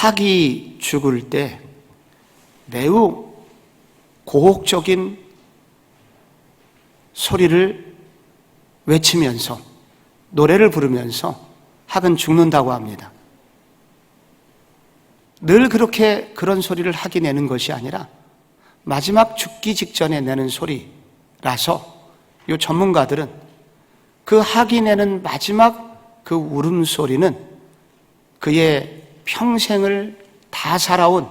학이 죽을 때 매우 고혹적인 소리를 외치면서 노래를 부르면서 학은 죽는다고 합니다. 늘 그렇게 그런 소리를 학이 내는 것이 아니라 마지막 죽기 직전에 내는 소리라서 이 전문가들은 그 학이 내는 마지막 그 울음소리는 그의 평생을 다 살아온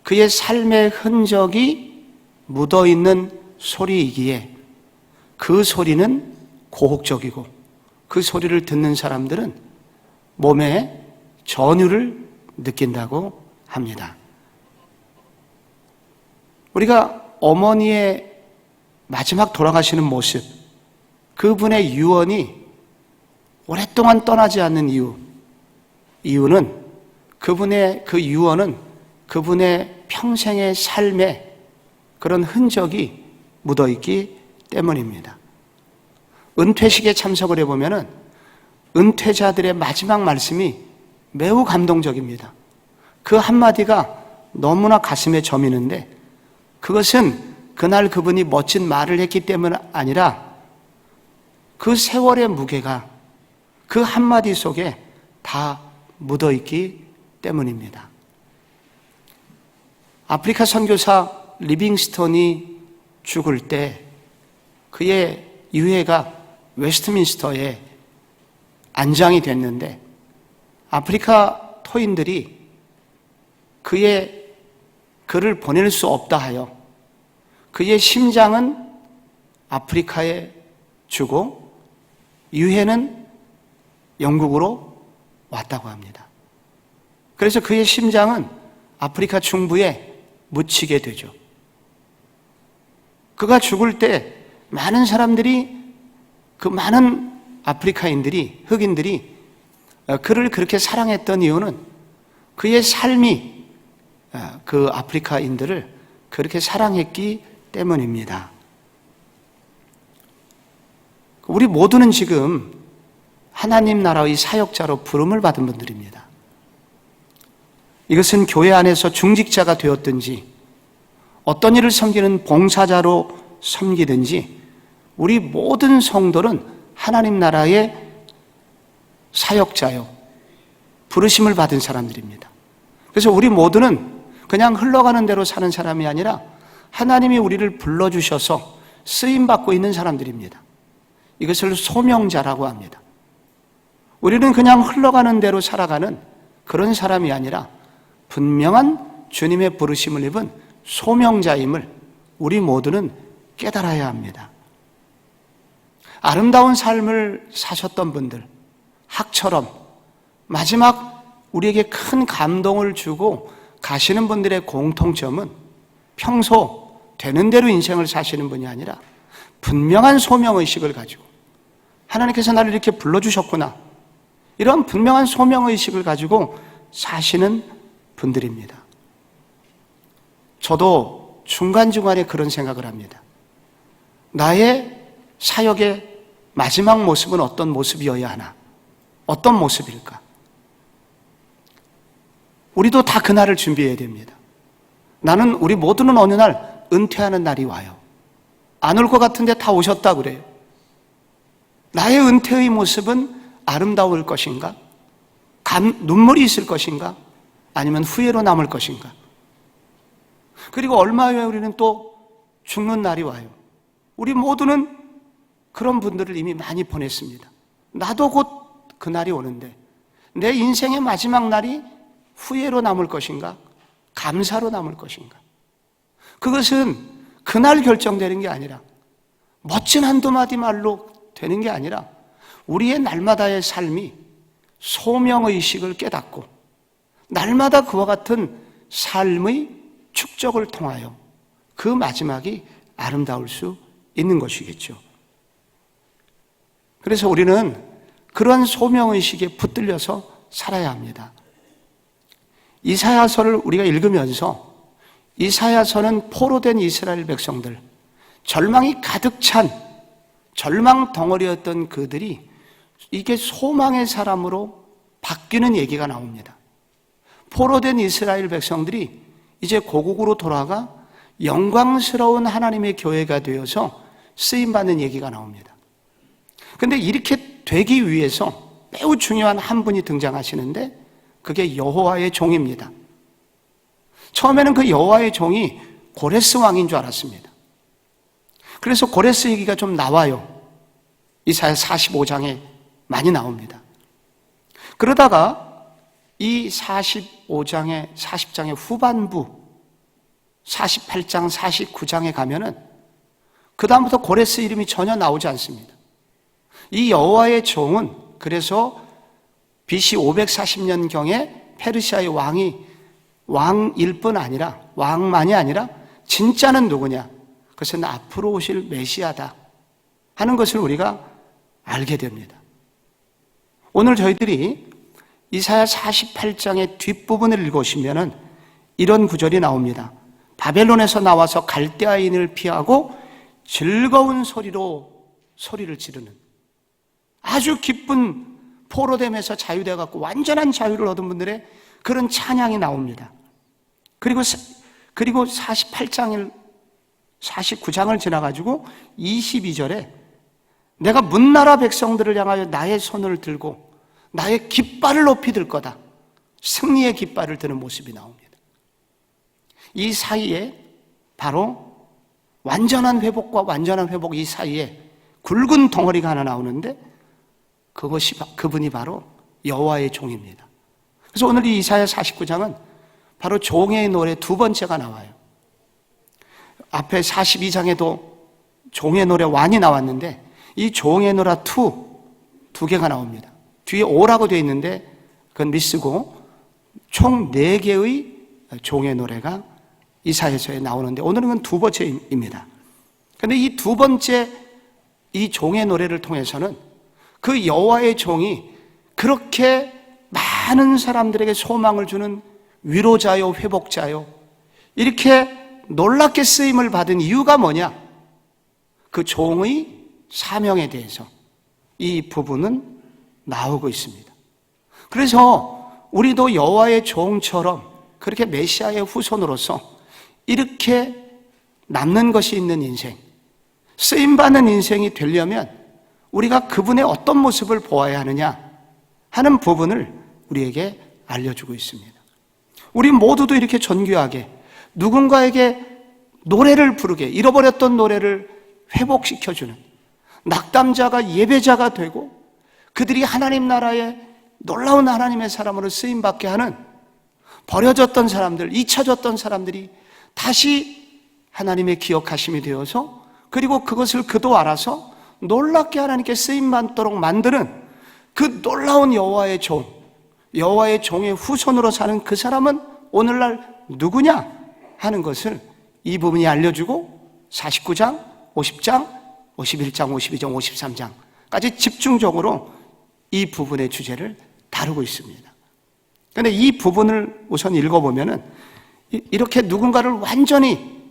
그의 삶의 흔적이 묻어있는 소리이기에 그 소리는 고혹적이고 그 소리를 듣는 사람들은 몸에 전율을 느낀다고 합니다. 우리가 어머니의 마지막 돌아가시는 모습, 그분의 유언이 오랫동안 떠나지 않는 이유는 그분의 그 유언은 그분의 평생의 삶에 그런 흔적이 묻어있기 때문입니다. 은퇴식에 참석을 해보면 은퇴자들의 마지막 말씀이 매우 감동적입니다. 그 한마디가 너무나 가슴에 저미는데 그것은 그날 그분이 멋진 말을 했기 때문 아니라 그 세월의 무게가 그 한마디 속에 다 묻어있기 때문입니다. 아프리카 선교사 리빙스턴이 죽을 때 그의 유해가 웨스트민스터에 안장이 됐는데 아프리카 토인들이 그를 보낼 수 없다 하여 그의 심장은 아프리카에 주고 유해는 영국으로 왔다고 합니다. 그래서 그의 심장은 아프리카 중부에 묻히게 되죠. 그가 죽을 때 많은 사람들이, 그 많은 아프리카인들이, 흑인들이 그를 그렇게 사랑했던 이유는 그의 삶이 그 아프리카인들을 그렇게 사랑했기 때문입니다. 우리 모두는 지금 하나님 나라의 사역자로 부름을 받은 분들입니다. 이것은 교회 안에서 중직자가 되었든지 어떤 일을 섬기는 봉사자로 섬기든지 우리 모든 성도는 하나님 나라의 사역자요, 부르심을 받은 사람들입니다. 그래서 우리 모두는 그냥 흘러가는 대로 사는 사람이 아니라 하나님이 우리를 불러주셔서 쓰임받고 있는 사람들입니다. 이것을 소명자라고 합니다. 우리는 그냥 흘러가는 대로 살아가는 그런 사람이 아니라 분명한 주님의 부르심을 입은 소명자임을 우리 모두는 깨달아야 합니다. 아름다운 삶을 사셨던 분들, 학처럼 마지막 우리에게 큰 감동을 주고 가시는 분들의 공통점은 평소 되는 대로 인생을 사시는 분이 아니라 분명한 소명의식을 가지고 하나님께서 나를 이렇게 불러주셨구나, 이런 분명한 소명의식을 가지고 사시는 분들입니다. 저도 중간중간에 그런 생각을 합니다. 나의 사역의 마지막 모습은 어떤 모습이어야 하나? 어떤 모습일까? 우리도 다 그날을 준비해야 됩니다. 우리 모두는 어느 날 은퇴하는 날이 와요. 안 올 것 같은데 다 오셨다 그래요. 나의 은퇴의 모습은 아름다울 것인가? 눈물이 있을 것인가? 아니면 후회로 남을 것인가? 그리고 얼마 후에 우리는 또 죽는 날이 와요. 우리 모두는 그런 분들을 이미 많이 보냈습니다. 나도 곧 그 날이 오는데 내 인생의 마지막 날이 후회로 남을 것인가? 감사로 남을 것인가? 그것은 그날 결정되는 게 아니라 멋진 한두 마디 말로 되는 게 아니라 우리의 날마다의 삶이 소명의식을 깨닫고 날마다 그와 같은 삶의 축적을 통하여 그 마지막이 아름다울 수 있는 것이겠죠. 그래서 우리는 그런 소명의식에 붙들려서 살아야 합니다. 이사야서를 우리가 읽으면서 이사야서는 포로된 이스라엘 백성들, 절망이 가득 찬 절망 덩어리였던 그들이 이게 소망의 사람으로 바뀌는 얘기가 나옵니다. 포로된 이스라엘 백성들이 이제 고국으로 돌아가 영광스러운 하나님의 교회가 되어서 쓰임받는 얘기가 나옵니다. 그런데 이렇게 되기 위해서 매우 중요한 한 분이 등장하시는데 그게 여호와의 종입니다. 처음에는 그 여호와의 종이 고레스 왕인 줄 알았습니다. 그래서 고레스 얘기가 좀 나와요. 이사야 45장에 많이 나옵니다. 그러다가 이 45장의 40장의 후반부 48장 49장에 가면은 그 다음부터 고레스 이름이 전혀 나오지 않습니다. 이 여호와의 종은 그래서 BC 540년경에 페르시아의 왕일 뿐 아니라 왕만이 아니라 진짜는 누구냐? 그것은 앞으로 오실 메시아다 하는 것을 우리가 알게 됩니다. 오늘 저희들이 이사야 48장의 뒷부분을 읽으시면은 이런 구절이 나옵니다. 바벨론에서 나와서 갈대아인을 피하고 즐거운 소리로 소리를 지르는, 아주 기쁜 포로됨에서 자유되어 갖고 완전한 자유를 얻은 분들의 그런 찬양이 나옵니다. 그리고 49장을 지나가지고 22절에 내가 문나라 백성들을 향하여 나의 손을 들고 나의 깃발을 높이 들 거다. 승리의 깃발을 드는 모습이 나옵니다. 이 사이에 바로 완전한 회복과 완전한 회복 이 사이에 굵은 덩어리가 하나 나오는데 그분이 바로 여호와의 종입니다. 그래서 오늘 이 이사야 49장은 바로 종의 노래 두 번째가 나와요. 앞에 42장에도 종의 노래 1이 나왔는데 이 종의 노래 2 두 개가 나옵니다. 뒤에 5라고 되어 있는데 그건 미스고 총 4개의 종의 노래가 이사야서에 나오는데 오늘은 두 번째입니다. 그런데 이 두 번째 이 종의 노래를 통해서는 그 여호와의 종이 그렇게 많은 사람들에게 소망을 주는 위로자요, 회복자요, 이렇게 놀랍게 쓰임을 받은 이유가 뭐냐? 그 종의 사명에 대해서 이 부분은 나오고 있습니다. 그래서 우리도 여호와의 종처럼 그렇게 메시아의 후손으로서 이렇게 남는 것이 있는 인생, 쓰임받는 인생이 되려면 우리가 그분의 어떤 모습을 보아야 하느냐 하는 부분을 우리에게 알려주고 있습니다. 우리 모두도 이렇게 존귀하게 누군가에게 노래를 부르게, 잃어버렸던 노래를 회복시켜주는 낙담자가 예배자가 되고 그들이 하나님 나라의 놀라운 하나님의 사람으로 쓰임받게 하는 버려졌던 사람들, 잊혀졌던 사람들이 다시 하나님의 기억하심이 되어서 그리고 그것을 그도 알아서 놀랍게 하나님께 쓰임받도록 만드는 그 놀라운 여호와의 종, 여호와의 종의 후손으로 사는 그 사람은 오늘날 누구냐 하는 것을 이 부분이 알려주고 49장, 50장, 51장, 52장, 53장까지 집중적으로 이 부분의 주제를 다루고 있습니다. 그런데 이 부분을 우선 읽어보면은 이렇게 누군가를 완전히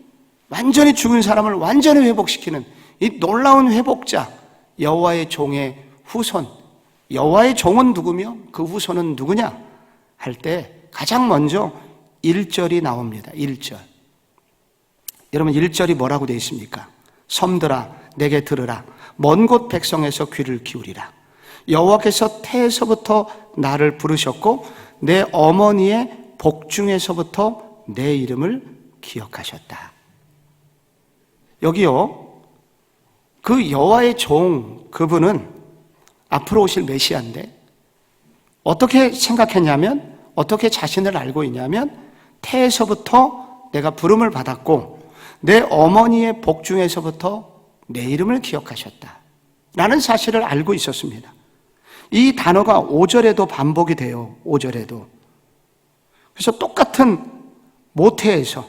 죽은 사람을 완전히 회복시키는 이 놀라운 회복자 여호와의 종의 후손, 여호와의 종은 누구며 그 후손은 누구냐 할 때 가장 먼저 1절이 나옵니다. 1절. 여러분 1절이 뭐라고 되어 있습니까? 섬들아 내게 들으라. 먼 곳 백성에서 귀를 기울이라. 여호와께서 태에서부터 나를 부르셨고 내 어머니의 복중에서부터 내 이름을 기억하셨다. 여기요, 그 여호와의 종, 그분은 앞으로 오실 메시아인데 어떻게 생각했냐면, 어떻게 자신을 알고 있냐면 태에서부터 내가 부름을 받았고 내 어머니의 복중에서부터 내 이름을 기억하셨다 라는 사실을 알고 있었습니다. 이 단어가 5절에도 반복이 돼요. 5절에도. 그래서 똑같은 모태에서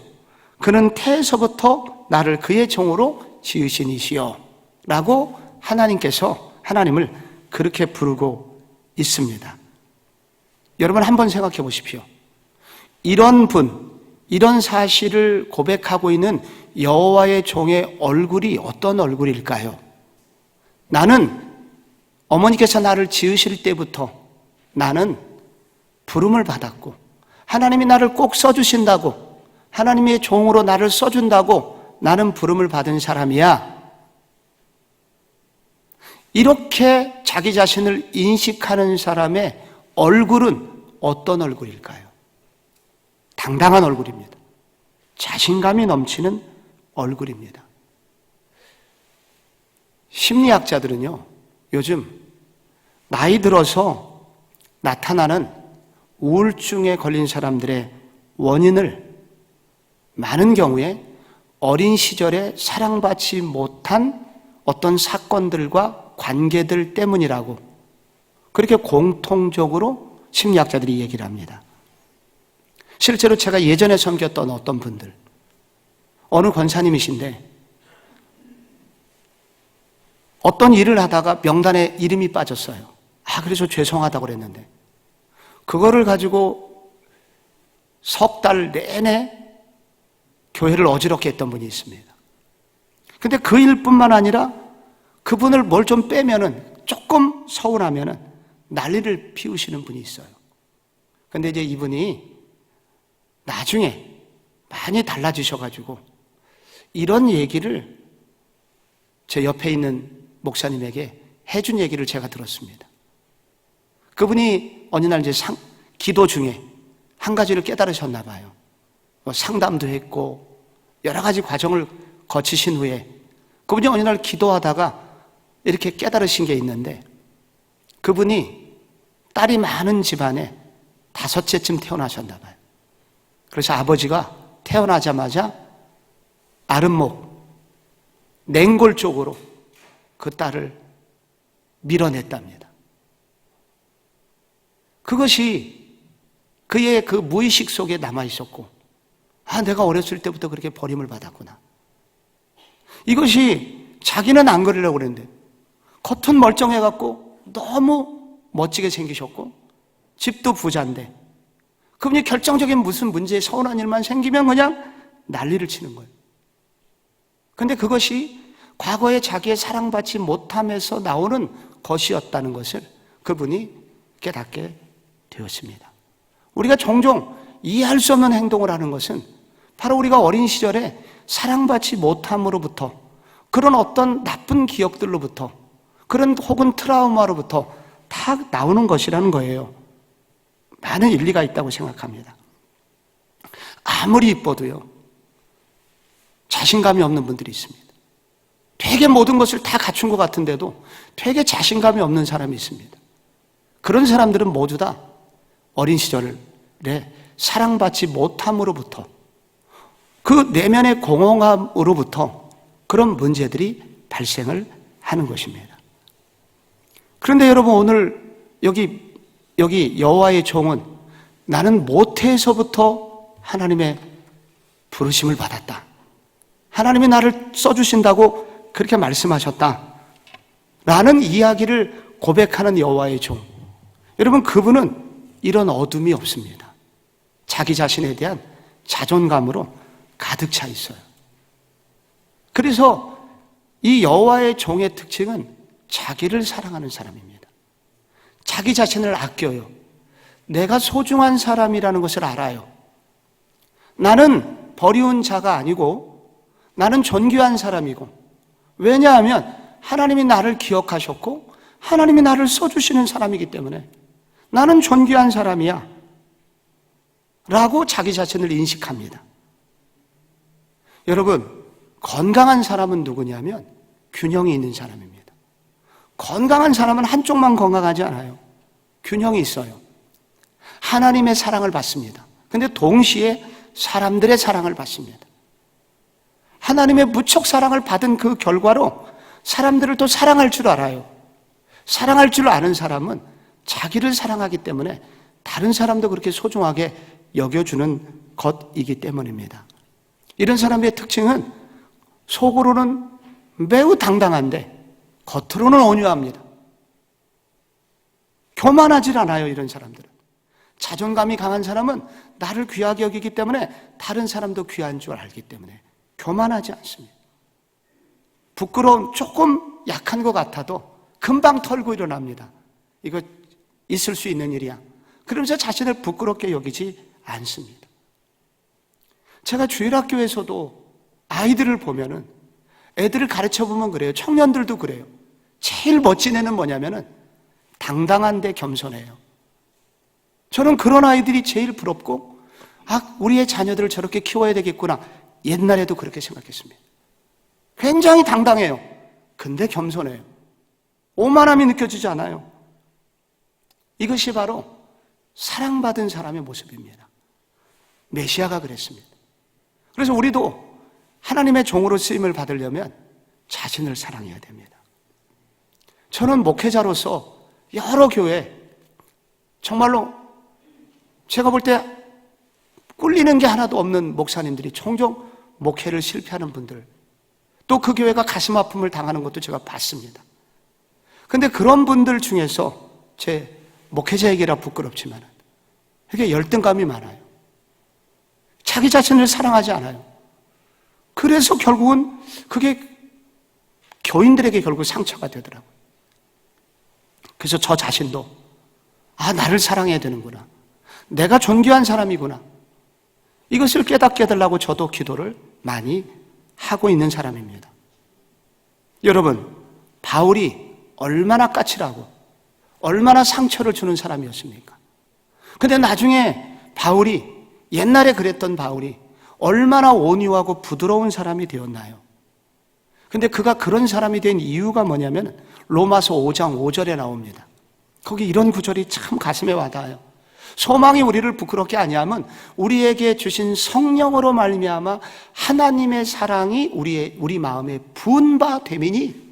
그는 태에서부터 나를 그의 종으로 지으신 이시여 라고 하나님을 그렇게 부르고 있습니다. 여러분 한번 생각해 보십시오. 이런 분, 이런 사실을 고백하고 있는 여호와의 종의 얼굴이 어떤 얼굴일까요? 나는 어머니께서 나를 지으실 때부터 나는 부름을 받았고 하나님이 나를 꼭 써주신다고, 하나님의 종으로 나를 써준다고 나는 부름을 받은 사람이야. 이렇게 자기 자신을 인식하는 사람의 얼굴은 어떤 얼굴일까요? 당당한 얼굴입니다. 자신감이 넘치는 얼굴입니다. 심리학자들은요, 요즘 나이 들어서 나타나는 우울증에 걸린 사람들의 원인을 많은 경우에 어린 시절에 사랑받지 못한 어떤 사건들과 관계들 때문이라고 그렇게 공통적으로 심리학자들이 얘기를 합니다. 실제로 제가 예전에 섬겼던 어떤 분들, 어느 권사님이신데 어떤 일을 하다가 명단에 이름이 빠졌어요. 그래서 죄송하다고 그랬는데 그거를 가지고 석 달 내내 교회를 어지럽게 했던 분이 있습니다. 근데 그 일뿐만 아니라 그분을 뭘 좀 빼면은, 조금 서운하면은 난리를 피우시는 분이 있어요. 근데 이제 이분이 나중에 많이 달라지셔가지고 이런 얘기를 제 옆에 있는 목사님에게 해준 얘기를 제가 들었습니다. 그분이 어느 날 이제 기도 중에 한 가지를 깨달으셨나 봐요. 상담도 했고 여러 가지 과정을 거치신 후에 그분이 어느 날 기도하다가 이렇게 깨달으신 게 있는데, 그분이 딸이 많은 집안에 5째쯤 태어나셨나 봐요. 그래서 아버지가 태어나자마자 아랫목, 냉골 쪽으로 그 딸을 밀어냈답니다. 그것이 그의 그 무의식 속에 남아있었고, 내가 어렸을 때부터 그렇게 버림을 받았구나. 이것이 자기는 안 그러려고 그랬는데 겉은 멀쩡해갖고 너무 멋지게 생기셨고 집도 부자인데 그분이 결정적인 무슨 문제에 서운한 일만 생기면 그냥 난리를 치는 거예요. 그런데 그것이 과거에 자기의 사랑받지 못함에서 나오는 것이었다는 것을 그분이 깨닫게 되었습니다. 우리가 종종 이해할 수 없는 행동을 하는 것은 바로 우리가 어린 시절에 사랑받지 못함으로부터, 그런 어떤 나쁜 기억들로부터, 그런 혹은 트라우마로부터 다 나오는 것이라는 거예요. 많은 일리가 있다고 생각합니다. 아무리 이뻐도요, 자신감이 없는 분들이 있습니다. 되게 모든 것을 다 갖춘 것 같은데도 되게 자신감이 없는 사람이 있습니다. 그런 사람들은 모두 다 어린 시절에 사랑받지 못함으로부터, 그 내면의 공허함으로부터 그런 문제들이 발생을 하는 것입니다. 그런데 여러분, 오늘 여기 여호와의 종은 나는 모태에서부터 하나님의 부르심을 받았다, 하나님이 나를 써주신다고 그렇게 말씀하셨다 라는 이야기를 고백하는 여호와의 종, 여러분, 그분은 이런 어둠이 없습니다. 자기 자신에 대한 자존감으로 가득 차 있어요. 그래서 이 여호와의 종의 특징은 자기를 사랑하는 사람입니다. 자기 자신을 아껴요. 내가 소중한 사람이라는 것을 알아요. 나는 버리운 자가 아니고 나는 존귀한 사람이고, 왜냐하면 하나님이 나를 기억하셨고 하나님이 나를 써주시는 사람이기 때문에 나는 존귀한 사람이야 라고 자기 자신을 인식합니다. 여러분, 건강한 사람은 누구냐면 균형이 있는 사람입니다. 건강한 사람은 한쪽만 건강하지 않아요. 균형이 있어요. 하나님의 사랑을 받습니다. 근데 동시에 사람들의 사랑을 받습니다. 하나님의 무척 사랑을 받은 그 결과로 사람들을 또 사랑할 줄 알아요. 사랑할 줄 아는 사람은 자기를 사랑하기 때문에 다른 사람도 그렇게 소중하게 여겨주는 것이기 때문입니다. 이런 사람의 특징은 속으로는 매우 당당한데 겉으로는 온유합니다. 교만하질 않아요. 이런 사람들은. 자존감이 강한 사람은 나를 귀하게 여기기 때문에 다른 사람도 귀한 줄 알기 때문에 교만하지 않습니다. 부끄러움, 조금 약한 것 같아도 금방 털고 일어납니다. 이거 있을 수 있는 일이야. 그러면서 자신을 부끄럽게 여기지 않습니다. 제가 주일학교에서도 아이들을 보면은 애들을 가르쳐 보면 그래요. 청년들도 그래요. 제일 멋진 애는 뭐냐면은 당당한데 겸손해요. 저는 그런 아이들이 제일 부럽고, 우리의 자녀들을 저렇게 키워야 되겠구나. 옛날에도 그렇게 생각했습니다. 굉장히 당당해요. 근데 겸손해요. 오만함이 느껴지지 않아요. 이것이 바로 사랑받은 사람의 모습입니다. 메시아가 그랬습니다. 그래서 우리도 하나님의 종으로 쓰임을 받으려면 자신을 사랑해야 됩니다. 저는 목회자로서 여러 교회, 정말로 제가 볼 때 꿀리는 게 하나도 없는 목사님들이 종종 목회를 실패하는 분들, 또 그 교회가 가슴 아픔을 당하는 것도 제가 봤습니다. 근데 그런 분들 중에서 제 목회자에게라 부끄럽지만 되게 열등감이 많아요. 자기 자신을 사랑하지 않아요. 그래서 결국은 그게 교인들에게 결국 상처가 되더라고요. 그래서 저 자신도 나를 사랑해야 되는구나. 내가 존귀한 사람이구나. 이것을 깨닫게 해달라고 저도 기도를 많이 하고 있는 사람입니다. 여러분, 바울이 얼마나 까칠하고 얼마나 상처를 주는 사람이었습니까? 근데 나중에 바울이, 옛날에 그랬던 바울이 얼마나 온유하고 부드러운 사람이 되었나요? 근데 그가 그런 사람이 된 이유가 뭐냐면 로마서 5장 5절에 나옵니다. 거기 이런 구절이 참 가슴에 와닿아요. 소망이 우리를 부끄럽게 아니하면 우리에게 주신 성령으로 말미암아 하나님의 사랑이 우리 마음에 부은 바 됨이니,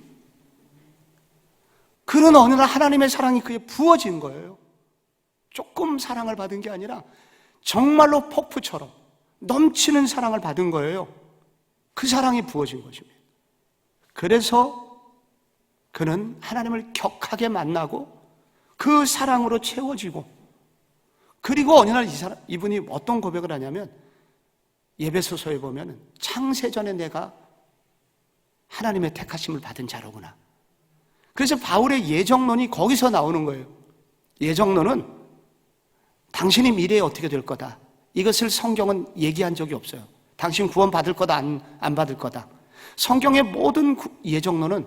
그는 어느 날 하나님의 사랑이 그에 부어진 거예요. 조금 사랑을 받은 게 아니라 정말로 폭포처럼 넘치는 사랑을 받은 거예요. 그 사랑이 부어진 것입니다. 그래서 그는 하나님을 격하게 만나고 그 사랑으로 채워지고, 그리고 어느 날 이분이 어떤 고백을 하냐면, 에베소서에 보면 창세전에 내가 하나님의 택하심을 받은 자로구나. 그래서 바울의 예정론이 거기서 나오는 거예요. 예정론은 당신이 미래에 어떻게 될 거다, 이것을 성경은 얘기한 적이 없어요. 당신 구원 받을 거다, 안 받을 거다. 성경의 모든 예정론은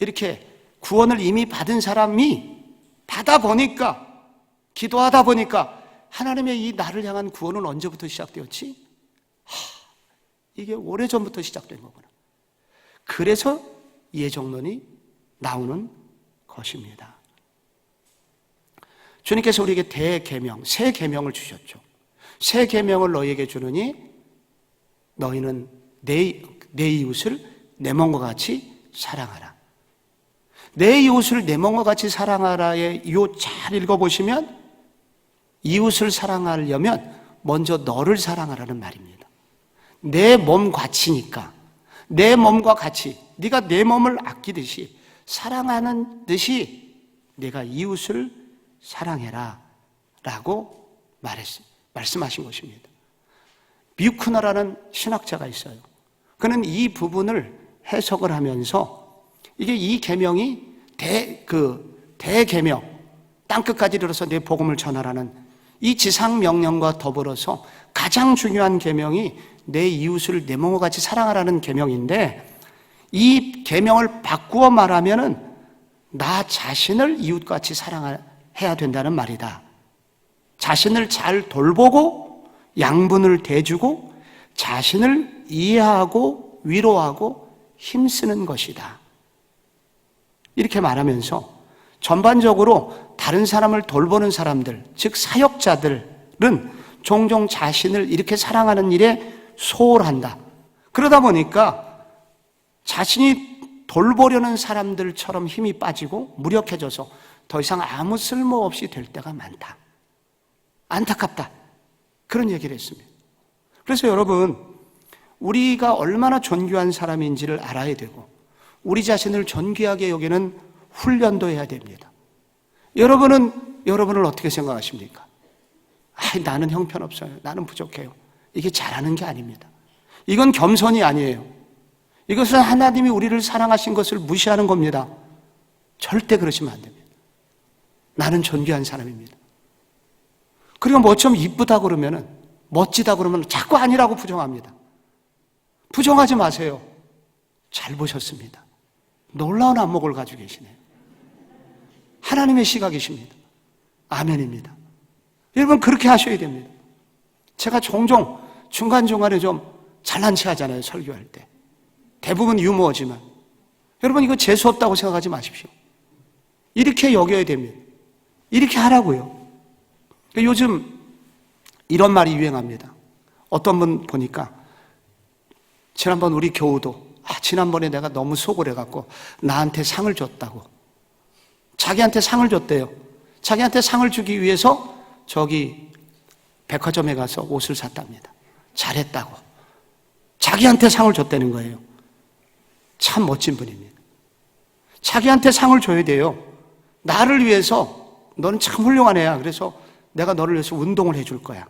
이렇게 구원을 이미 받은 사람이 받아보니까, 기도하다 보니까 하나님의 이 나를 향한 구원은 언제부터 시작되었지? 이게 오래전부터 시작된 거구나. 그래서 예정론이 나오는 것입니다. 주님께서 우리에게 대계명, 새 계명을 주셨죠. 새 계명을 너희에게 주느니 너희는 내 이웃을 내 몸과 같이 사랑하라. 내 이웃을 내 몸과 같이 사랑하라의 이 잘 읽어보시면, 이웃을 사랑하려면 먼저 너를 사랑하라는 말입니다. 내 몸 같이니까, 내 몸과 같이 네가 내 몸을 아끼듯이 사랑하는 듯이 내가 이웃을 사랑해라 라고 말씀하신 것입니다. 뮤크너라는 신학자가 있어요. 그는 이 부분을 해석을 하면서 이게 이 계명이 대계명, 땅끝까지 이르러서 내 복음을 전하라는 이 지상 명령과 더불어서 가장 중요한 계명이 내 이웃을 내 몸과 같이 사랑하라는 계명인데, 이 계명을 바꾸어 말하면은 나 자신을 이웃과 같이 사랑해야 된다는 말이다. 자신을 잘 돌보고 양분을 대주고 자신을 이해하고 위로하고 힘쓰는 것이다. 이렇게 말하면서 전반적으로 다른 사람을 돌보는 사람들, 즉 사역자들은 종종 자신을 이렇게 사랑하는 일에 소홀한다. 그러다 보니까 자신이 돌보려는 사람들처럼 힘이 빠지고 무력해져서 더 이상 아무 쓸모없이 될 때가 많다. 안타깝다. 그런 얘기를 했습니다. 그래서 여러분, 우리가 얼마나 존귀한 사람인지를 알아야 되고 우리 자신을 존귀하게 여기는 훈련도 해야 됩니다. 여러분을 어떻게 생각하십니까? 나는 형편없어요. 나는 부족해요. 이게 잘하는 게 아닙니다. 이건 겸손이 아니에요. 이것은 하나님이 우리를 사랑하신 것을 무시하는 겁니다. 절대 그러시면 안 됩니다. 나는 존귀한 사람입니다. 그리고 뭐 좀 이쁘다 그러면은 멋지다 그러면 자꾸 아니라고 부정합니다. 부정하지 마세요. 잘 보셨습니다. 놀라운 안목을 가지고 계시네요. 하나님의 시각이십니다. 아멘입니다. 여러분 그렇게 하셔야 됩니다. 제가 종종 중간중간에 좀 잘난 체 하잖아요. 설교할 때. 대부분 유머지만 여러분 이거 재수없다고 생각하지 마십시오. 이렇게 여겨야 됩니다. 이렇게 하라고요. 요즘 이런 말이 유행합니다. 어떤 분 보니까 지난번 우리 교우도 지난번에 내가 너무 속을 해갖고 나한테 상을 줬다고. 자기한테 상을 줬대요. 자기한테 상을 주기 위해서 저기 백화점에 가서 옷을 샀답니다. 잘했다고. 자기한테 상을 줬다는 거예요. 참 멋진 분입니다. 자기한테 상을 줘야 돼요. 나를 위해서 너는 참 훌륭한 애야. 그래서 내가 너를 위해서 운동을 해줄 거야.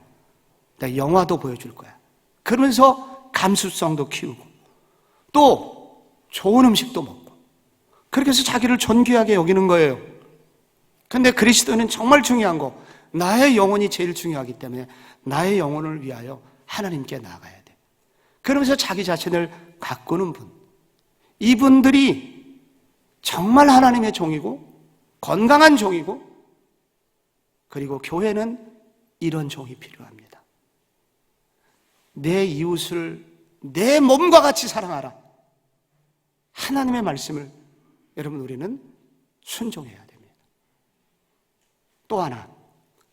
내가 영화도 보여줄 거야. 그러면서 감수성도 키우고 또 좋은 음식도 먹고 그렇게 해서 자기를 존귀하게 여기는 거예요. 그런데 그리스도는 정말 중요한 거 나의 영혼이 제일 중요하기 때문에 나의 영혼을 위하여 하나님께 나아가야 돼. 그러면서 자기 자신을 가꾸는 분. 이분들이 정말 하나님의 종이고 건강한 종이고 그리고 교회는 이런 종이 필요합니다. 내 이웃을 내 몸과 같이 사랑하라. 하나님의 말씀을 여러분 우리는 순종해야 됩니다. 또 하나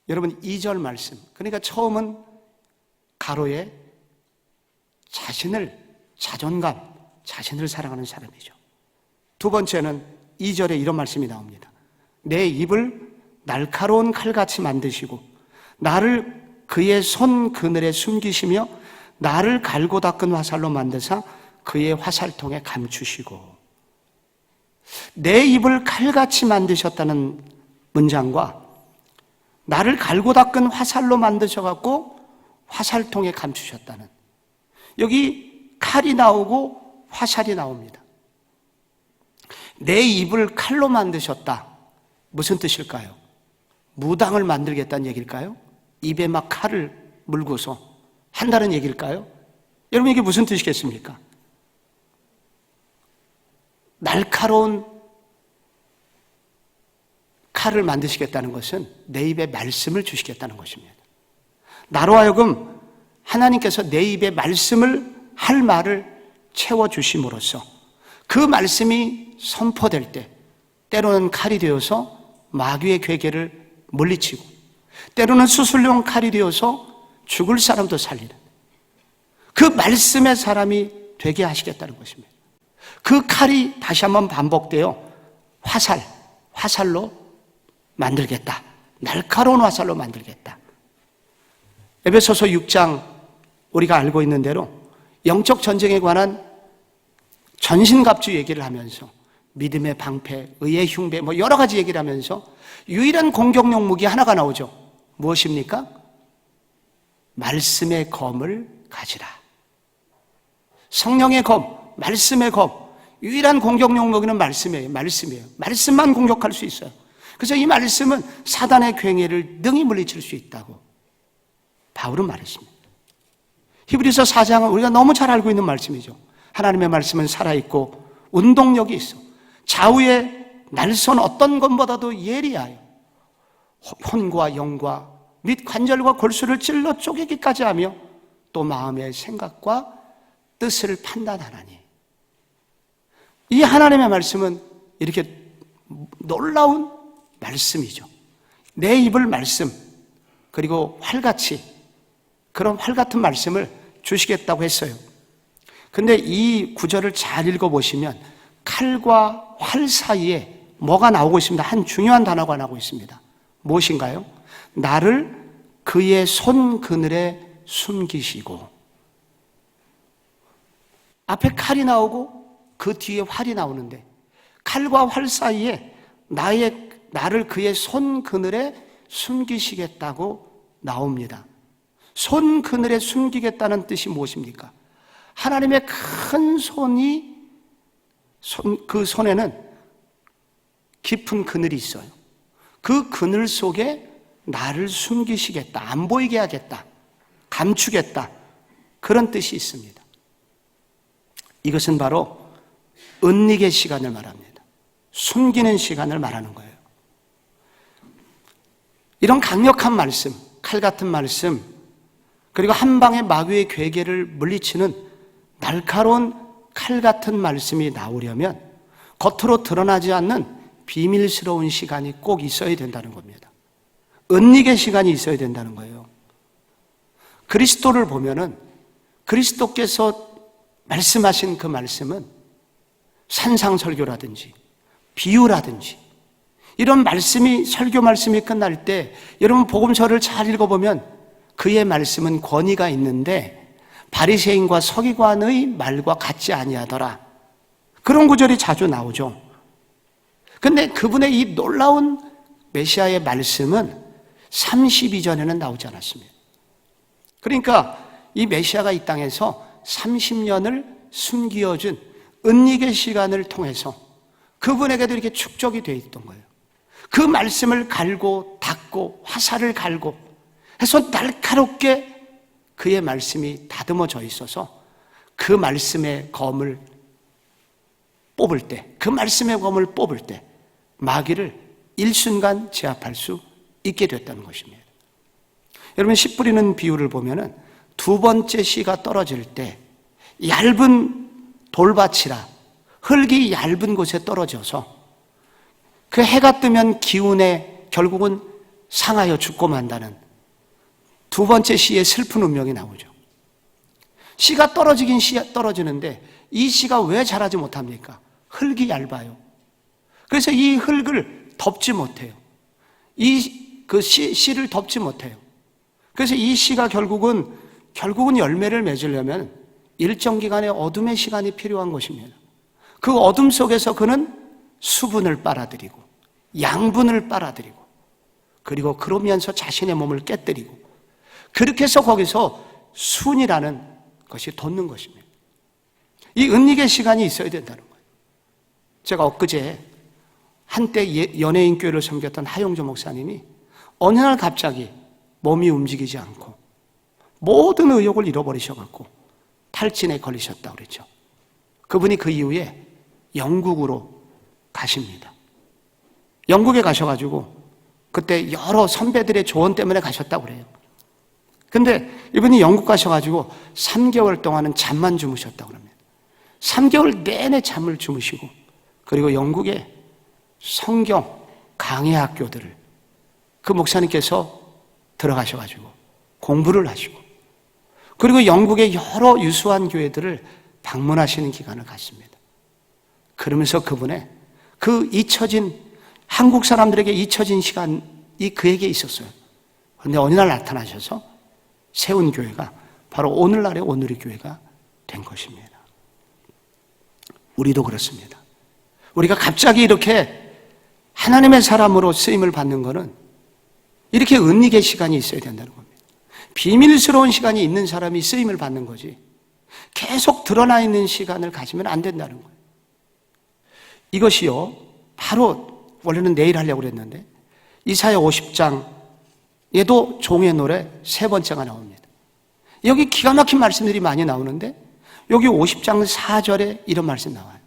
여러분 2절 말씀 그러니까 처음은 가로에 자존감, 자신을 사랑하는 사람이죠. 두 번째는 2절에 이런 말씀이 나옵니다. 내 입을 날카로운 칼같이 만드시고 나를 그의 손 그늘에 숨기시며 나를 갈고 닦은 화살로 만드사 그의 화살통에 감추시고 내 입을 칼같이 만드셨다는 문장과 나를 갈고 닦은 화살로 만드셔갖고 화살통에 감추셨다는 여기 칼이 나오고 화살이 나옵니다. 내 입을 칼로 만드셨다. 무슨 뜻일까요? 무당을 만들겠다는 얘기일까요? 입에 막 칼을 물고서 한다는 얘기일까요? 여러분 이게 무슨 뜻이겠습니까? 날카로운 칼을 만드시겠다는 것은 내 입에 말씀을 주시겠다는 것입니다. 나로 하여금 하나님께서 내 입에 말씀을 할 말을 채워주심으로써 그 말씀이 선포될 때 때로는 칼이 되어서 마귀의 괴계를 물리치고 때로는 수술용 칼이 되어서 죽을 사람도 살리는 그 말씀의 사람이 되게 하시겠다는 것입니다. 그 칼이 다시 한번 반복되어 화살로 만들겠다. 날카로운 화살로 만들겠다. 에베소서 6장 우리가 알고 있는 대로 영적 전쟁에 관한 전신갑주 얘기를 하면서 믿음의 방패, 의의 흉배 뭐 여러 가지 얘기를 하면서 유일한 공격용 무기 하나가 나오죠. 무엇입니까? 말씀의 검을 가지라. 성령의 검, 말씀의 검. 유일한 공격용 무기는 말씀이에요. 말씀만 공격할 수 있어요. 그래서 이 말씀은 사단의 괴계를 능히 물리칠 수 있다고 바울은 말했습니다. 히브리서 4장은 우리가 너무 잘 알고 있는 말씀이죠. 하나님의 말씀은 살아있고 운동력이 있어. 좌우의 날선 어떤 것보다도 예리하여 혼과 영과 및 관절과 골수를 찔러 쪼개기까지 하며 또 마음의 생각과 뜻을 판단하나니. 이 하나님의 말씀은 이렇게 놀라운 말씀이죠. 내 입을 말씀 그리고 활같이 그런 활 같은 말씀을 주시겠다고 했어요. 근데 이 구절을 잘 읽어보시면 칼과 활 사이에 뭐가 나오고 있습니다. 한 중요한 단어가 나오고 있습니다. 무엇인가요? 나를 그의 손 그늘에 숨기시고. 앞에 칼이 나오고 그 뒤에 활이 나오는데 칼과 활 사이에 나를 그의 손 그늘에 숨기시겠다고 나옵니다. 손 그늘에 숨기겠다는 뜻이 무엇입니까? 하나님의 큰 손이 그 손에는 깊은 그늘이 있어요. 그 그늘 속에 나를 숨기시겠다. 안 보이게 하겠다. 감추겠다. 그런 뜻이 있습니다. 이것은 바로 은닉의 시간을 말합니다. 숨기는 시간을 말하는 거예요. 이런 강력한 말씀, 칼 같은 말씀, 그리고 한 방의 마귀의 괴계를 물리치는 날카로운 칼 같은 말씀이 나오려면 겉으로 드러나지 않는 비밀스러운 시간이 꼭 있어야 된다는 겁니다. 은닉의 시간이 있어야 된다는 거예요. 그리스도를 보면은 그리스도께서 말씀하신 그 말씀은 산상설교라든지 비유라든지 이런 말씀이, 설교 말씀이 끝날 때 여러분 복음서를 잘 읽어보면 그의 말씀은 권위가 있는데 바리새인과 서기관의 말과 같지 아니하더라. 그런 구절이 자주 나오죠. 근데 그분의 이 놀라운 메시아의 말씀은 30이 전에는 나오지 않았습니다. 그러니까 이 메시아가 이 땅에서 30년을 숨겨준 은닉의 시간을 통해서 그분에게도 이렇게 축적이 되어 있던 거예요. 그 말씀을 갈고 닦고 화살을 갈고 해서 날카롭게 그의 말씀이 다듬어져 있어서 그 말씀의 검을 뽑을 때, 그 말씀의 검을 뽑을 때 마귀를 일순간 제압할 수 있게 됐다는 것입니다. 여러분, 씨 뿌리는 비유를 보면은 두 번째 씨가 떨어질 때 얇은 돌밭이라 흙이 얇은 곳에 떨어져서 그 해가 뜨면 기운에 결국은 상하여 죽고 만다는 두 번째 씨의 슬픈 운명이 나오죠. 씨가 떨어지긴 떨어지는데 이 씨가 왜 자라지 못합니까? 흙이 얇아요. 그래서 이 흙을 덮지 못해요. 씨를 덮지 못해요. 그래서 이 씨가 결국은 열매를 맺으려면 일정 기간의 어둠의 시간이 필요한 것입니다. 그 어둠 속에서 그는 수분을 빨아들이고 양분을 빨아들이고 그리고 그러면서 자신의 몸을 깨뜨리고 그렇게 해서 거기서 순이라는 것이 돋는 것입니다. 이 은닉의 시간이 있어야 된다는 거예요. 제가 엊그제 한때 연예인 교회를 섬겼던 하용조 목사님이 어느 날 갑자기 몸이 움직이지 않고 모든 의욕을 잃어버리셔갖고 탈진에 걸리셨다고 그랬죠. 그분이 그 이후에 영국으로 가십니다. 영국에 가셔가지고 그때 여러 선배들의 조언 때문에 가셨다고 그래요. 근데 이분이 영국 가셔가지고 3개월 동안은 잠만 주무셨다고 합니다. 3개월 내내 잠을 주무시고 그리고 영국의 성경 강해 학교들을 그 목사님께서 들어가셔가지고 공부를 하시고 그리고 영국의 여러 유수한 교회들을 방문하시는 기간을 갖습니다. 그러면서 그분의 그 잊혀진 한국 사람들에게 잊혀진 시간이 그에게 있었어요. 그런데 어느 날 나타나셔서 세운 교회가 바로 오늘날의 오늘의 교회가 된 것입니다. 우리도 그렇습니다. 우리가 갑자기 이렇게 하나님의 사람으로 쓰임을 받는 것은 이렇게 은닉의 시간이 있어야 된다는 겁니다. 비밀스러운 시간이 있는 사람이 쓰임을 받는 거지 계속 드러나 있는 시간을 가지면 안 된다는 거예요. 이것이요, 바로 원래는 내일 하려고 그랬는데 이사야 50장에도 종의 노래 3번째가 나옵니다. 여기 기가 막힌 말씀들이 많이 나오는데 여기 50장 4절에 이런 말씀 나와요.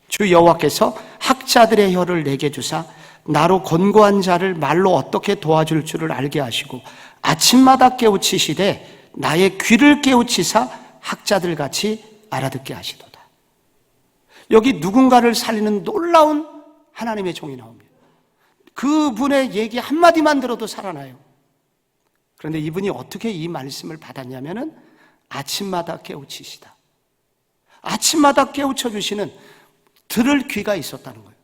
주 여호와께서 학자들의 혀를 내게 주사 나로 권고한 자를 말로 어떻게 도와줄 줄을 알게 하시고 아침마다 깨우치시되 나의 귀를 깨우치사 학자들 같이 알아듣게 하시도다. 여기 누군가를 살리는 놀라운 하나님의 종이 나옵니다. 그분의 얘기 한마디만 들어도 살아나요. 그런데 이분이 어떻게 이 말씀을 받았냐면은 아침마다 깨우치시다. 아침마다 깨우쳐 주시는 들을 귀가 있었다는 거예요.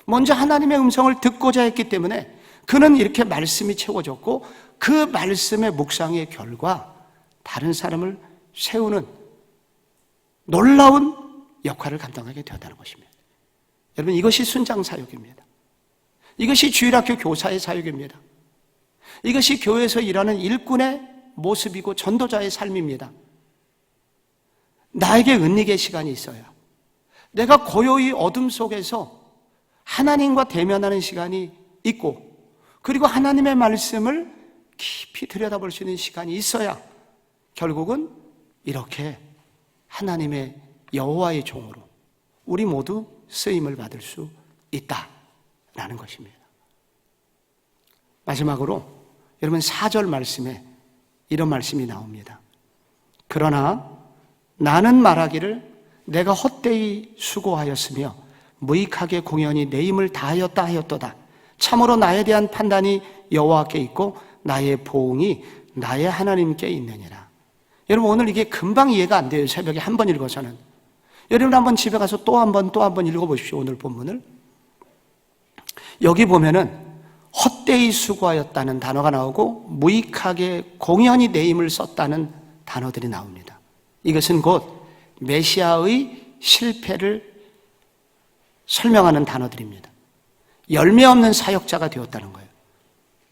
먼저 하나님의 음성을 듣고자 했기 때문에 그는 이렇게 말씀이 채워졌고 그 말씀의 묵상의 결과 다른 사람을 세우는 놀라운 역할을 감당하게 되었다는 것입니다. 여러분, 이것이 순장 사역입니다. 이것이 주일학교 교사의 사역입니다. 이것이 교회에서 일하는 일꾼의 모습이고 전도자의 삶입니다. 나에게 은닉의 시간이 있어야 내가 고요히 어둠 속에서 하나님과 대면하는 시간이 있고 그리고 하나님의 말씀을 깊이 들여다볼 수 있는 시간이 있어야 결국은 이렇게 하나님의 여호와의 종으로 우리 모두 쓰임을 받을 수 있다라는 것입니다. 마지막으로 여러분 4절 말씀에 이런 말씀이 나옵니다. 그러나 나는 말하기를 내가 헛되이 수고하였으며 무익하게 공연히 내 힘을 다하였다 하였도다. 참으로 나에 대한 판단이 여호와께 있고 나의 보응이 나의 하나님께 있느니라. 여러분 오늘 이게 금방 이해가 안 돼요. 새벽에 한 번 읽어서는. 여러분 한번 집에 가서 또 한 번 읽어보십시오. 오늘 본문을. 여기 보면은 헛되이 수고하였다는 단어가 나오고 무익하게 공연히 내 힘을 썼다는 단어들이 나옵니다. 이것은 곧 메시아의 실패를 설명하는 단어들입니다. 열매 없는 사역자가 되었다는 거예요.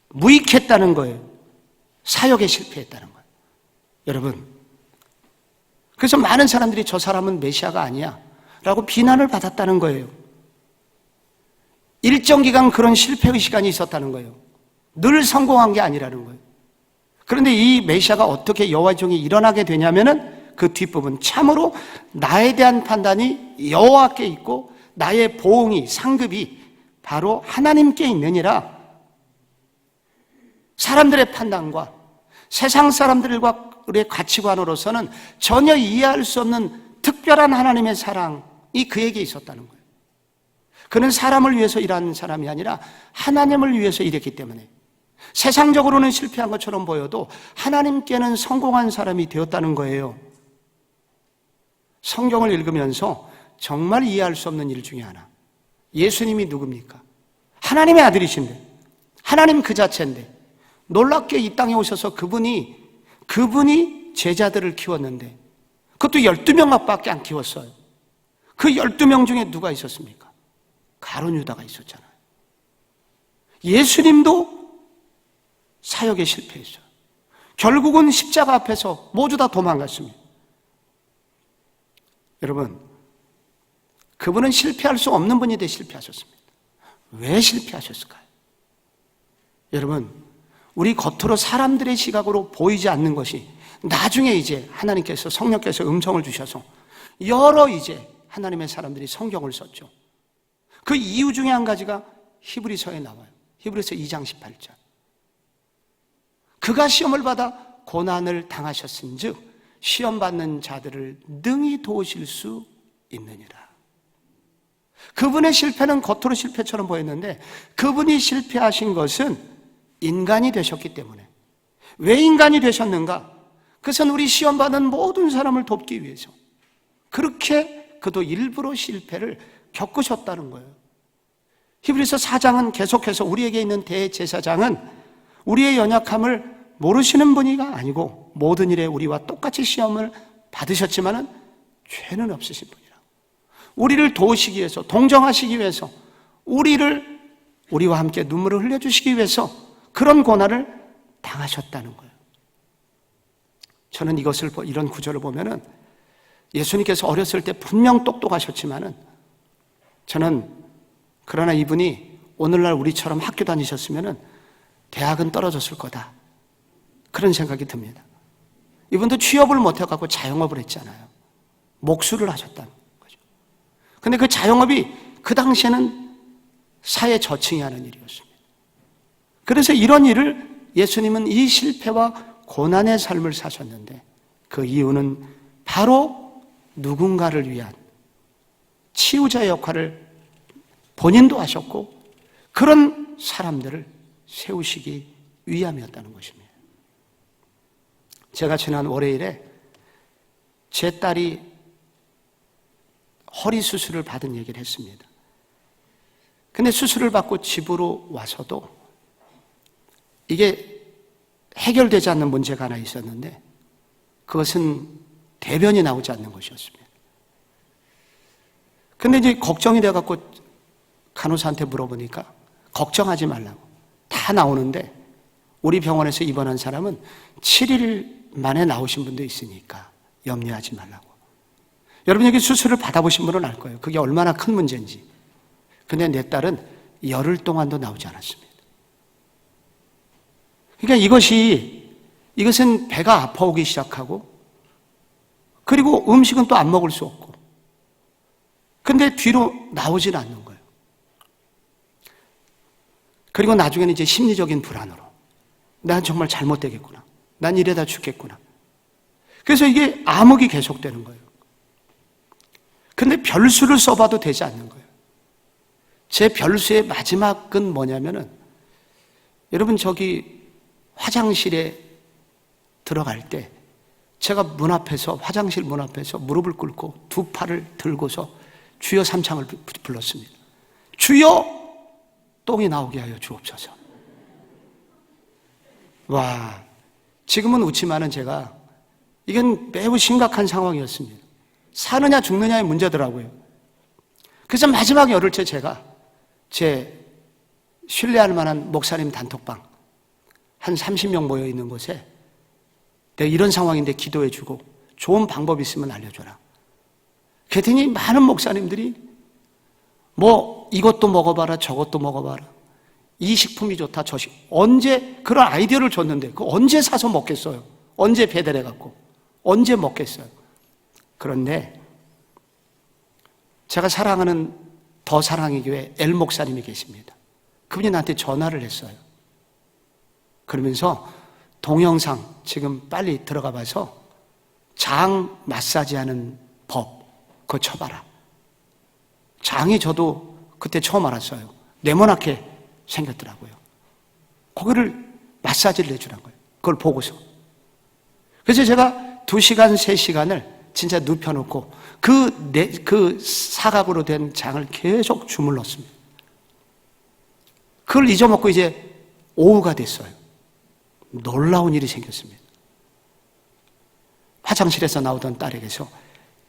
무익했다는 거예요. 사역에 실패했다는 거예요. 여러분, 그래서 많은 사람들이 저 사람은 메시아가 아니야 라고 비난을 받았다는 거예요. 일정 기간 그런 실패의 시간이 있었다는 거예요. 늘 성공한 게 아니라는 거예요. 그런데 이 메시아가 어떻게 여호와의 종이 일어나게 되냐면은 그 뒷부분, 참으로 나에 대한 판단이 여호와께 있고 나의 보응이, 상급이 바로 하나님께 있느니라. 사람들의 판단과 세상 사람들의 가치관으로서는 전혀 이해할 수 없는 특별한 하나님의 사랑이 그에게 있었다는 거예요. 그는 사람을 위해서 일하는 사람이 아니라 하나님을 위해서 일했기 때문에 세상적으로는 실패한 것처럼 보여도 하나님께는 성공한 사람이 되었다는 거예요. 성경을 읽으면서 정말 이해할 수 없는 일 중에 하나. 예수님이 누굽니까? 하나님의 아들이신데, 하나님 그 자체인데, 놀랍게 이 땅에 오셔서 그분이 제자들을 키웠는데, 그것도 12명밖에 안 키웠어요. 그 12명 중에 누가 있었습니까? 가룟 유다가 있었잖아요. 예수님도 사역에 실패했어요. 결국은 십자가 앞에서 모두 다 도망갔습니다. 여러분, 그분은 실패할 수 없는 분인데 실패하셨습니다. 왜 실패하셨을까요? 여러분, 우리 겉으로 사람들의 시각으로 보이지 않는 것이 나중에 이제 하나님께서 성령께서 음성을 주셔서 여러 이제 하나님의 사람들이 성경을 썼죠. 그 이유 중에 한 가지가 히브리서에 나와요. 히브리서 2장 18절. 그가 시험을 받아 고난을 당하셨은즉 시험 받는 자들을 능히 도우실 수 있느니라. 그분의 실패는 겉으로 실패처럼 보였는데 그분이 실패하신 것은 인간이 되셨기 때문에. 왜 인간이 되셨는가? 그것은 우리 시험받는 모든 사람을 돕기 위해서. 그렇게 그도 일부러 실패를 겪으셨다는 거예요. 히브리서 4장은 계속해서 우리에게 있는 대제사장은 우리의 연약함을 모르시는 분이가 아니고 모든 일에 우리와 똑같이 시험을 받으셨지만은 죄는 없으신 분이라고. 우리를 도우시기 위해서, 동정하시기 위해서, 우리와 함께 눈물을 흘려주시기 위해서 그런 고난을 당하셨다는 거예요. 저는 이런 구절을 보면은 예수님께서 어렸을 때 분명 똑똑하셨지만은 저는 그러나 이분이 오늘날 우리처럼 학교 다니셨으면은 대학은 떨어졌을 거다. 그런 생각이 듭니다. 이분도 취업을 못해갖고 자영업을 했잖아요. 목수를 하셨다는 거죠. 근데 그 자영업이 그 당시에는 사회 저층이 하는 일이었습니다. 그래서 이런 일을 예수님은 이 실패와 고난의 삶을 사셨는데 그 이유는 바로 누군가를 위한 치유자 역할을 본인도 하셨고 그런 사람들을 세우시기 위함이었다는 것입니다. 제가 지난 월요일에 제 딸이 허리 수술을 받은 얘기를 했습니다. 근데 수술을 받고 집으로 와서도 이게 해결되지 않는 문제가 하나 있었는데 그것은 대변이 나오지 않는 것이었습니다. 근데 이제 걱정이 돼갖고 간호사한테 물어보니까 걱정하지 말라고. 다 나오는데 우리 병원에서 입원한 사람은 7일 만에 나오신 분도 있으니까 염려하지 말라고. 여러분 여기 수술을 받아보신 분은 알 거예요. 그게 얼마나 큰 문제인지. 근데 내 딸은 열흘 동안도 나오지 않았습니다. 그러니까 이것이 이것은 배가 아파오기 시작하고, 그리고 음식은 또 안 먹을 수 없고, 근데 뒤로 나오질 않는 거예요. 그리고 나중에는 이제 심리적인 불안으로, 난 정말 잘못되겠구나, 난 이래다 죽겠구나. 그래서 이게 암흑이 계속되는 거예요. 근데 별수를 써봐도 되지 않는 거예요. 제 별수의 마지막은 뭐냐면은, 여러분 저기 화장실에 들어갈 때 제가 화장실 문 앞에서 무릎을 꿇고 두 팔을 들고서 주여 삼창을 불렀습니다. 주여 똥이 나오게 하여 주옵소서. 와, 지금은 웃지만은 제가, 이건 매우 심각한 상황이었습니다. 사느냐 죽느냐의 문제더라고요. 그래서 마지막 열흘째 제가 제 신뢰할 만한 목사님 단톡방 한 30명 모여 있는 곳에, 내가 이런 상황인데 기도해 주고 좋은 방법 있으면 알려줘라. 그랬더니 많은 목사님들이 뭐 이것도 먹어봐라, 저것도 먹어봐라, 이 식품이 좋다, 저 언제 그런 아이디어를 줬는데 그 언제 사서 먹겠어요? 언제 배달해 갖고 언제 먹겠어요? 그런데 제가 사랑하는 더 사랑의 교회 엘 목사님이 계십니다. 그분이 나한테 전화를 했어요. 그러면서 동영상 지금 빨리 들어가 봐서 장 마사지하는 법 그거 쳐봐라. 장이 저도 그때 처음 알았어요. 네모나게 생겼더라고요. 거기를 마사지를 해주라는 거예요. 그걸 보고서. 그래서 제가 2시간, 3시간을 진짜 눕혀놓고 그 사각으로 된 장을 계속 주물렀습니다. 그걸 잊어먹고 이제 오후가 됐어요. 놀라운 일이 생겼습니다. 화장실에서 나오던 딸에게서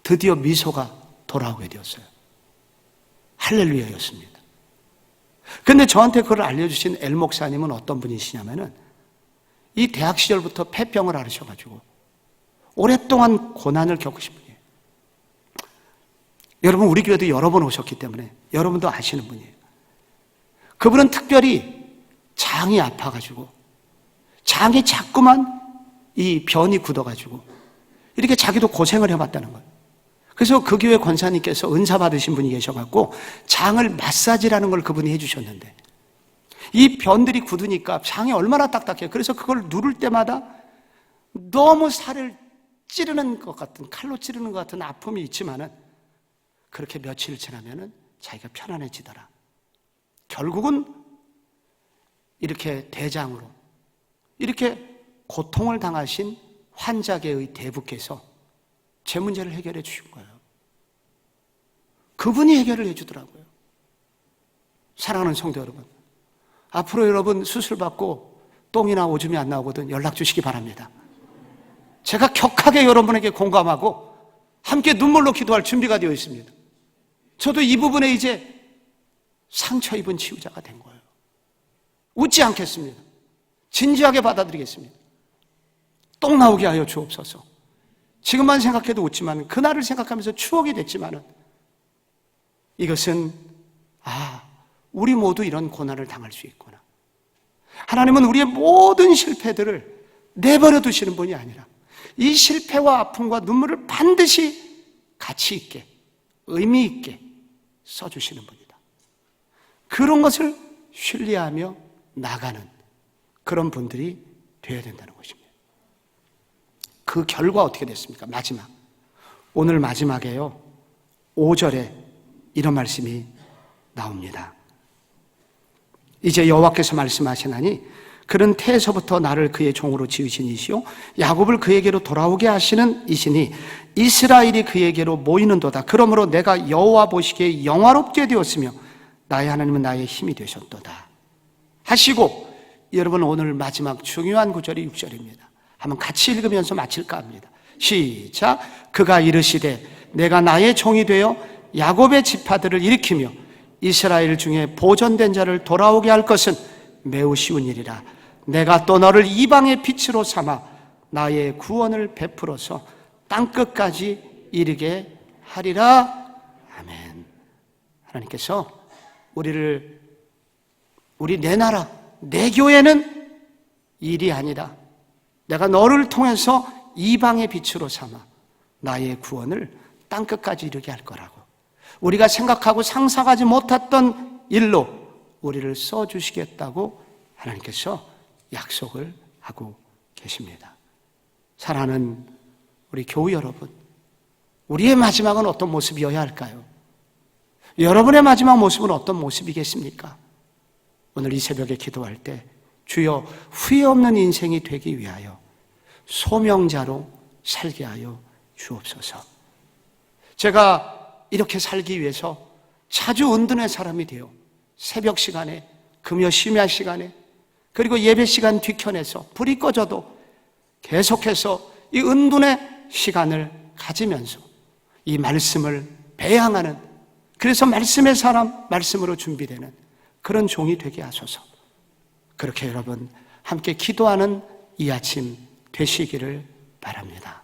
드디어 미소가 돌아오게 되었어요. 할렐루야였습니다. 그런데 저한테 그걸 알려주신 엘 목사님은 어떤 분이시냐면은, 이 대학 시절부터 폐병을 앓으셔가지고 오랫동안 고난을 겪으신 분이에요. 여러분, 우리 교회도 여러 번 오셨기 때문에 여러분도 아시는 분이에요. 그분은 특별히 장이 아파가지고, 장이 자꾸만 이 변이 굳어가지고 이렇게 자기도 고생을 해봤다는 거예요. 그래서 그 교회 권사님께서 은사 받으신 분이 계셔갖고 장을 마사지라는 걸 그분이 해주셨는데, 이 변들이 굳으니까 장이 얼마나 딱딱해요. 그래서 그걸 누를 때마다 너무 살을 찌르는 것 같은, 칼로 찌르는 것 같은 아픔이 있지만은, 그렇게 며칠 지나면은 자기가 편안해지더라. 결국은 이렇게 대장으로 이렇게 고통을 당하신 환자계의 대부께서 제 문제를 해결해 주신 거예요. 그분이 해결을 해 주더라고요. 사랑하는 성도 여러분, 앞으로 여러분 수술 받고 똥이나 오줌이 안 나오거든 연락 주시기 바랍니다. 제가 격하게 여러분에게 공감하고 함께 눈물로 기도할 준비가 되어 있습니다. 저도 이 부분에 이제 상처 입은 치유자가 된 거예요. 웃지 않겠습니다. 진지하게 받아들이겠습니다. 똥 나오게 하여 주옵소서. 지금만 생각해도 웃지만, 그날을 생각하면서 추억이 됐지만은, 이것은 우리 모두 이런 고난을 당할 수 있구나. 하나님은 우리의 모든 실패들을 내버려 두시는 분이 아니라 이 실패와 아픔과 눈물을 반드시 가치 있게, 의미 있게 써주시는 분이다. 그런 것을 신뢰하며 나가는 그런 분들이 되어야 된다는 것입니다. 그 결과 어떻게 됐습니까? 오늘 마지막에요, 5절에 이런 말씀이 나옵니다. 이제 여호와께서 말씀하시나니 그는 태에서부터 나를 그의 종으로 지으신 이시요 야곱을 그에게로 돌아오게 하시는 이시니 이스라엘이 그에게로 모이는도다. 그러므로 내가 여호와 보시기에 영화롭게 되었으며 나의 하나님은 나의 힘이 되셨도다 하시고, 여러분 오늘 마지막 중요한 구절이 6절입니다. 한번 같이 읽으면서 마칠까 합니다. 시작. 그가 이르시되 내가 나의 종이 되어 야곱의 지파들을 일으키며 이스라엘 중에 보존된 자를 돌아오게 할 것은 매우 쉬운 일이라. 내가 또 너를 이방의 빛으로 삼아 나의 구원을 베풀어서 땅끝까지 이르게 하리라. 아멘. 하나님께서 우리 내 나라, 내 교회는 일이 아니라 내가 너를 통해서 이방의 빛으로 삼아 나의 구원을 땅끝까지 이르게 할 거라고. 우리가 생각하고 상상하지 못했던 일로 우리를 써주시겠다고 하나님께서 약속을 하고 계십니다. 사랑하는 우리 교우 여러분, 우리의 마지막은 어떤 모습이어야 할까요? 여러분의 마지막 모습은 어떤 모습이겠습니까? 오늘 이 새벽에 기도할 때 주여 후회 없는 인생이 되기 위하여 소명자로 살게 하여 주옵소서. 제가 이렇게 살기 위해서 자주 은둔의 사람이 되어 새벽 시간에, 금요 심야 시간에, 그리고 예배 시간 뒤편에서 불이 꺼져도 계속해서 이 은둔의 시간을 가지면서 이 말씀을 배양하는, 그래서 말씀의 사람, 말씀으로 준비되는 그런 종이 되게 하소서. 그렇게 여러분 함께 기도하는 이 아침 되시기를 바랍니다.